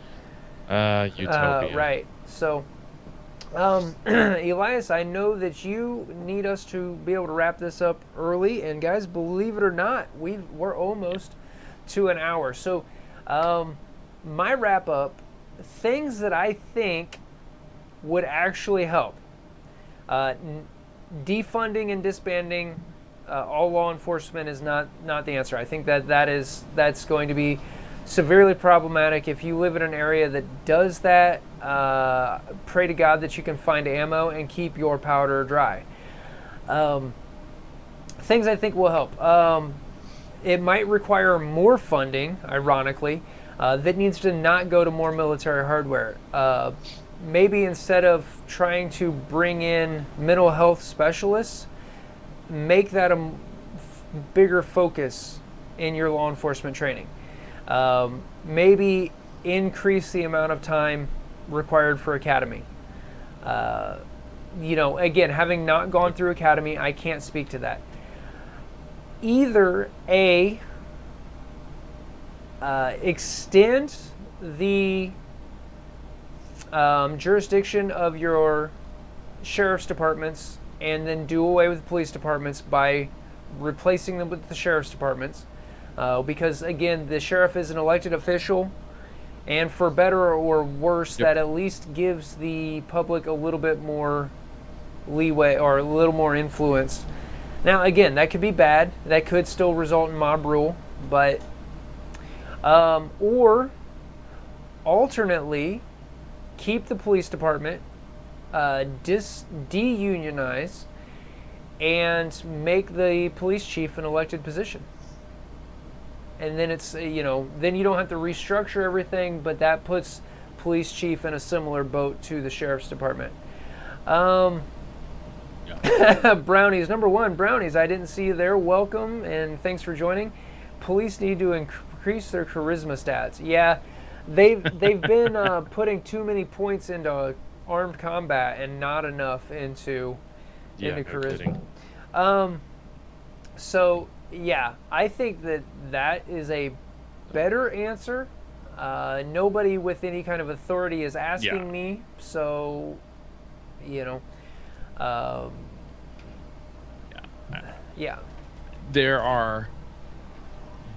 Utopia. Right. So. Elias, I know that you need us to be able to wrap this up early, and guys, believe it or not, we're almost to an hour. So, my wrap up, things that I think would actually help. Defunding and disbanding all law enforcement is not the answer. I think that's going to be severely problematic. If you live in an area that does that, pray to God that you can find ammo and keep your powder dry. Things I think will help. It might require more funding, ironically, that needs to not go to more military hardware. Maybe instead of trying to bring in mental health specialists, make that a bigger focus in your law enforcement training. Maybe increase the amount of time required for academy. Again, having not gone through academy, I can't speak to that. Either extend the jurisdiction of your sheriff's departments and then do away with police departments by replacing them with the sheriff's departments. Because, again, the sheriff is an elected official, and for better or worse, that at least gives the public a little bit more leeway or a little more influence. Now, again, that could be bad. That could still result in mob rule, but or alternately, keep the police department, de-unionize, and make the police chief an elected position. and then it's then you don't have to restructure everything, but that puts police chief in a similar boat to the sheriff's department. Brownies, number one, Brownies, I didn't see you there. Welcome and thanks for joining. Police need to increase their charisma stats. Yeah, they've been putting too many points into armed combat and not enough into charisma. So yeah, I think that is a better answer. Nobody with any kind of authority is asking me, so there are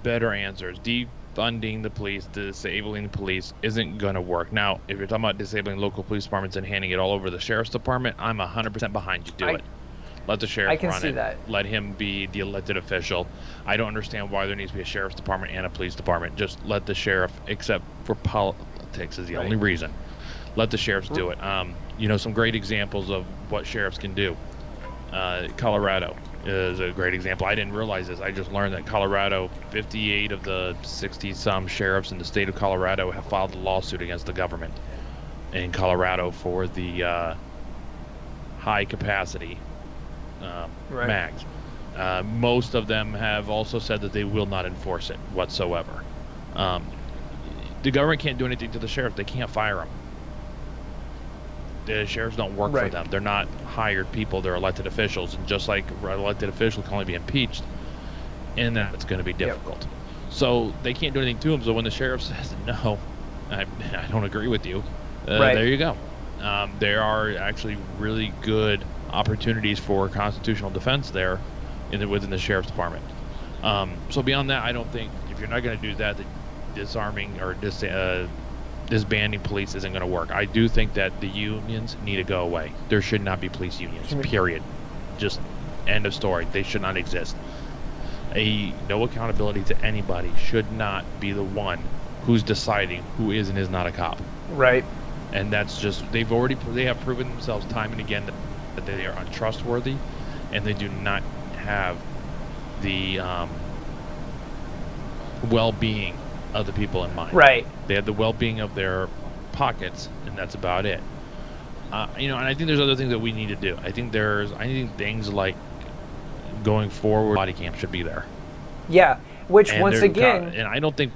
better answers. Defunding the police, disabling the police isn't going to work. Now, if you're talking about disabling local police departments and handing it all over the sheriff's department, I'm 100% behind you. Do it. Let the sheriff run it. That. Let him be the elected official. I don't understand why there needs to be a sheriff's department and a police department. Just let the sheriff, except for politics is the only reason. Let the sheriffs do it. Some great examples of what sheriffs can do. Colorado is a great example. I didn't realize this. I just learned that Colorado, 58 of the 60-some sheriffs in the state of Colorado have filed a lawsuit against the government in Colorado for the high capacity mags. Most of them have also said that they will not enforce it whatsoever. The government can't do anything to the sheriff. They can't fire them. The sheriffs don't work for them. They're not hired people. They're elected officials. And just like elected officials can only be impeached, and that's going to be difficult. So they can't do anything to them. So when the sheriff says, no, I don't agree with you, there you go. There are actually really good opportunities for constitutional defense there within the sheriff's department. So beyond that, I don't think, if you're not going to do that, the disarming or disbanding police isn't going to work. I do think that the unions need to go away. There should not be police unions, period. Just end of story. They should not exist. No accountability to anybody should not be the one who's deciding who is and is not a cop. Right. And that's just, they have proven themselves time and again that they are untrustworthy, and they do not have the well-being of the people in mind. Right. They have the well-being of their pockets, and that's about it. And I think there's other things that we need to do. I think things like going forward, body cam should be there. Yeah, which and once again, and I don't think.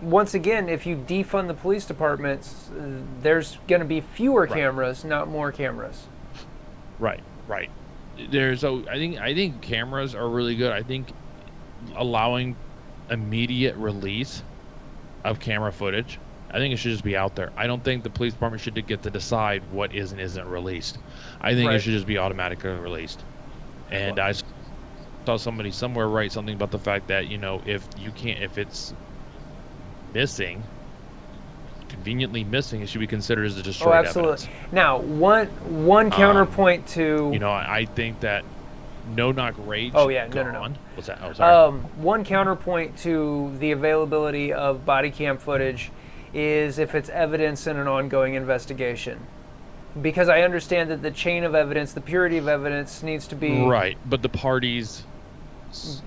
Once again, if you defund the police departments, there's going to be fewer cameras, not more cameras. Right. I think cameras are really good. I think allowing immediate release of camera footage, I think it should just be out there. I don't think the police department should get to decide what is and isn't released. I think it should just be automatically released. And I saw somebody somewhere write something about the fact that, if it's missing, conveniently missing, it should be considered as a destroyed evidence. Now, one counterpoint to... I think that no-knock rage... Oh, yeah, no. What's that? Oh, sorry. One counterpoint to the availability of body cam footage is if it's evidence in an ongoing investigation. Because I understand that the chain of evidence, the purity of evidence needs to be... Right, but the parties...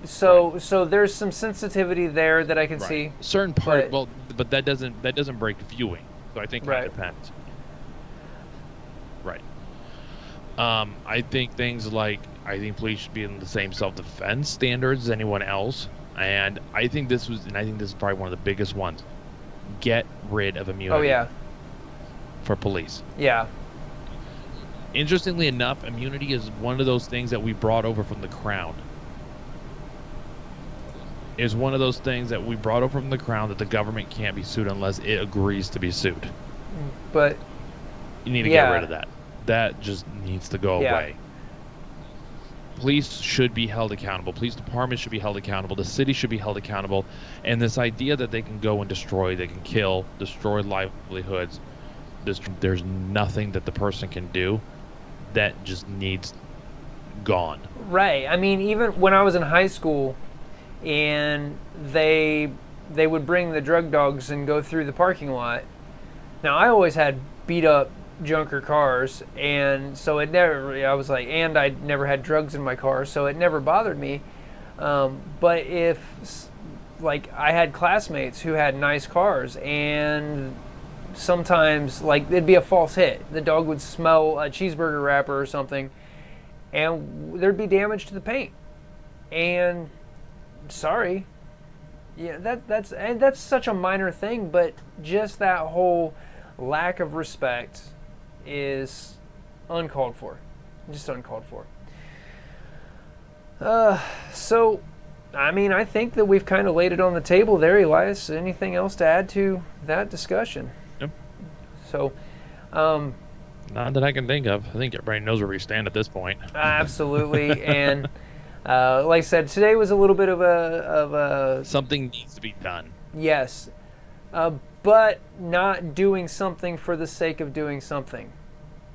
So there's some sensitivity there that I can see. Certain part, but that doesn't break viewing. So I think that depends. Right. I think things like, police should be in the same self-defense standards as anyone else, and I think this is probably one of the biggest ones. Get rid of immunity. Oh yeah. For police. Yeah. Interestingly enough, immunity is one of those things that we brought over from the Crown. Is one of those things that we brought over from the Crown that the government can't be sued unless it agrees to be sued. But you need to get rid of that. That just needs to go away. Police should be held accountable. Police departments should be held accountable. The city should be held accountable. And this idea that they can go and destroy, they can kill, destroy livelihoods, there's nothing that the person can do, that just needs gone. Right. I mean, even when I was in high school, and they would bring the drug dogs and go through the parking lot. Now, I always had beat up junker cars, and so I never had drugs in my car, so it never bothered me. But if like I had classmates who had nice cars, and sometimes like it'd be a false hit. The dog would smell a cheeseburger wrapper or something, and there'd be damage to the paint. And sorry, yeah, that's such a minor thing, but just that whole lack of respect is uncalled for, just uncalled for. So, I mean, I think that we've kind of laid it on the table there, Elias. Anything else to add to that discussion? Yep. So, not that I can think of. I think everybody knows where we stand at this point. absolutely, and like I said, today was a little bit of a something needs to be done. Yes, but not doing something for the sake of doing something.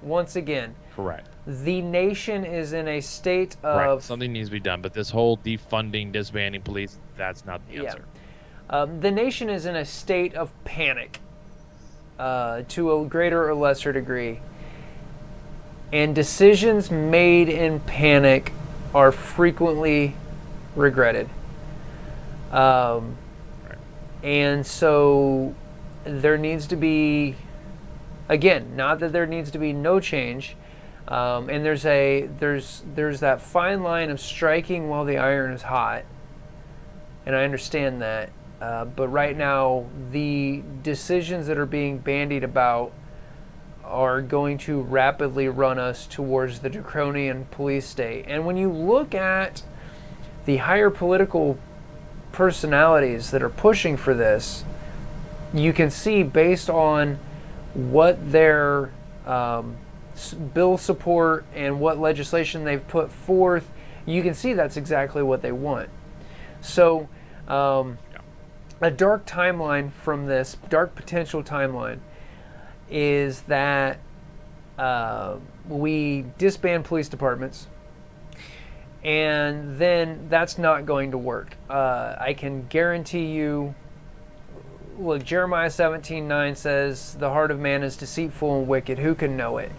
Once again, correct. The nation is in a state of... Right. Something needs to be done, but this whole defunding, disbanding police, that's not the answer. The nation is in a state of panic to a greater or lesser degree. And decisions made in panic are frequently regretted. Right. And so there needs to be, again, not that there needs to be no change, and there's that fine line of striking while the iron is hot, and I understand that. But right now, the decisions that are being bandied about are going to rapidly run us towards the draconian police state. And when you look at the higher political personalities that are pushing for this, you can see based on what their bill support and what legislation they've put forth, you can see that's exactly what they want. So a dark timeline from this, dark potential timeline, is that we disband police departments, and then that's not going to work. I can guarantee you, look, Jeremiah 17:9 says, the heart of man is deceitful and wicked, who can know it?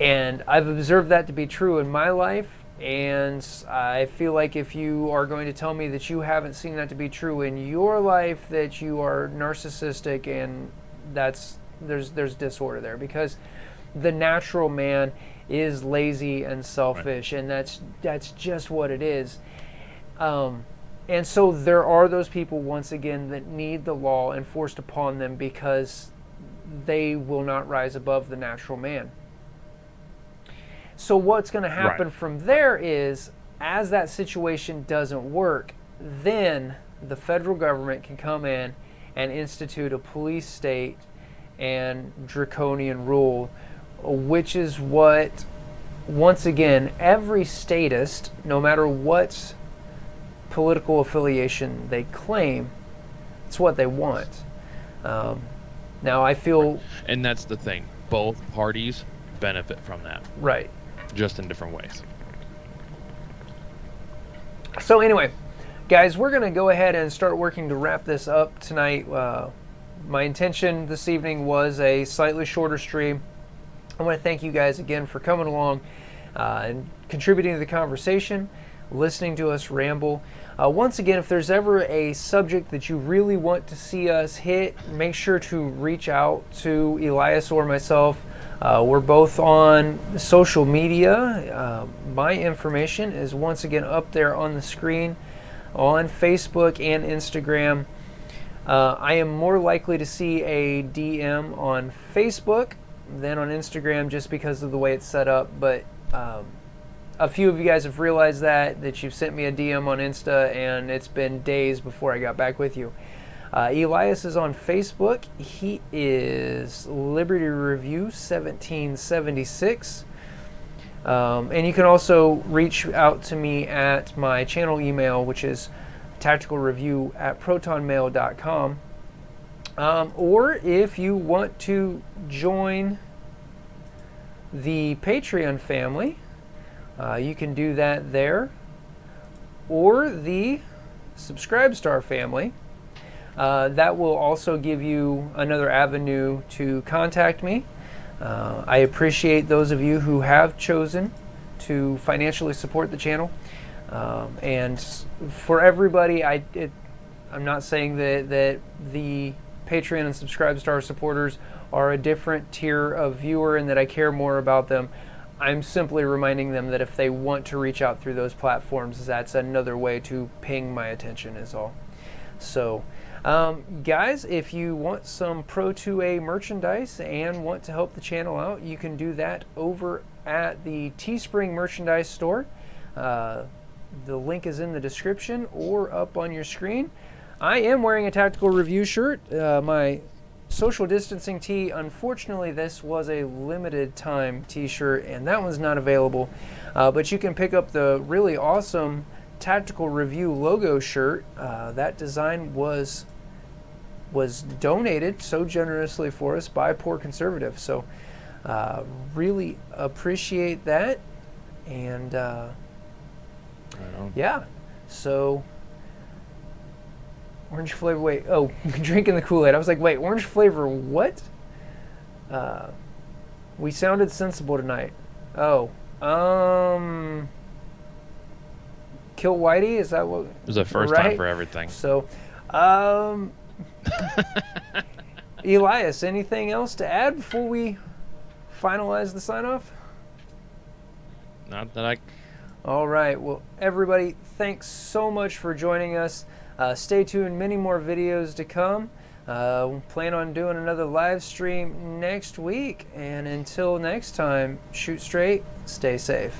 And I've observed that to be true in my life, and I feel like if you are going to tell me that you haven't seen that to be true in your life, that you are narcissistic, and there's disorder there, because the natural man is lazy and selfish, right. And that's just what it is. And so there are those people, once again, that need the law enforced upon them because they will not rise above the natural man. So what's going to happen from there is, as that situation doesn't work, then the federal government can come in and institute a police state and draconian rule, which is what, once again, every statist, no matter what political affiliation they claim, it's what they want. Now I feel... And that's the thing. Both parties benefit from that. Right. Just in different ways. So anyway, guys, we're going to go ahead and start working to wrap this up tonight. My intention this evening was a slightly shorter stream. I want to thank you guys again for coming along and contributing to the conversation, listening to us ramble. Once again, if there's ever a subject that you really want to see us hit, make sure to reach out to Elias or myself. We're both on social media. My information is once again up there on the screen on Facebook and Instagram. I am more likely to see a DM on Facebook than on Instagram just because of the way it's set up, but a few of you guys have realized that you've sent me a DM on Insta, and it's been days before I got back with you. Elias is on Facebook. He is Liberty Review 1776. And you can also reach out to me at my channel email, which is tacticalreview@protonmail.com. Or if you want to join the Patreon family, you can do that there. Or the Subscribestar family. That will also give you another avenue to contact me. I appreciate those of you who have chosen to financially support the channel. And for everybody, I'm not saying that the Patreon and Subscribe Star supporters are a different tier of viewer and that I care more about them. I'm simply reminding them that if they want to reach out through those platforms, that's another way to ping my attention is all. So, guys, if you want some Pro 2A merchandise and want to help the channel out, you can do that over at the Teespring merchandise store. The link is in the description or up on your screen. I am wearing a Tactical Review shirt. My social distancing tee, unfortunately this was a limited time t-shirt and that one's not available, but you can pick up the really awesome Tactical Review logo shirt. That design was donated so generously for us by Poor Conservative, so really appreciate that. And yeah, so orange flavor, wait, oh, drinking the Kool-Aid. I was like, wait, orange flavor what? We sounded sensible tonight. Oh, Kill Whitey, is that what? It was the first time for everything. So, Elias, anything else to add before we finalize the sign-off? Not that I... All right, well, everybody, thanks so much for joining us. Stay tuned, many more videos to come. Plan on doing another live stream next week. And until next time, shoot straight, stay safe.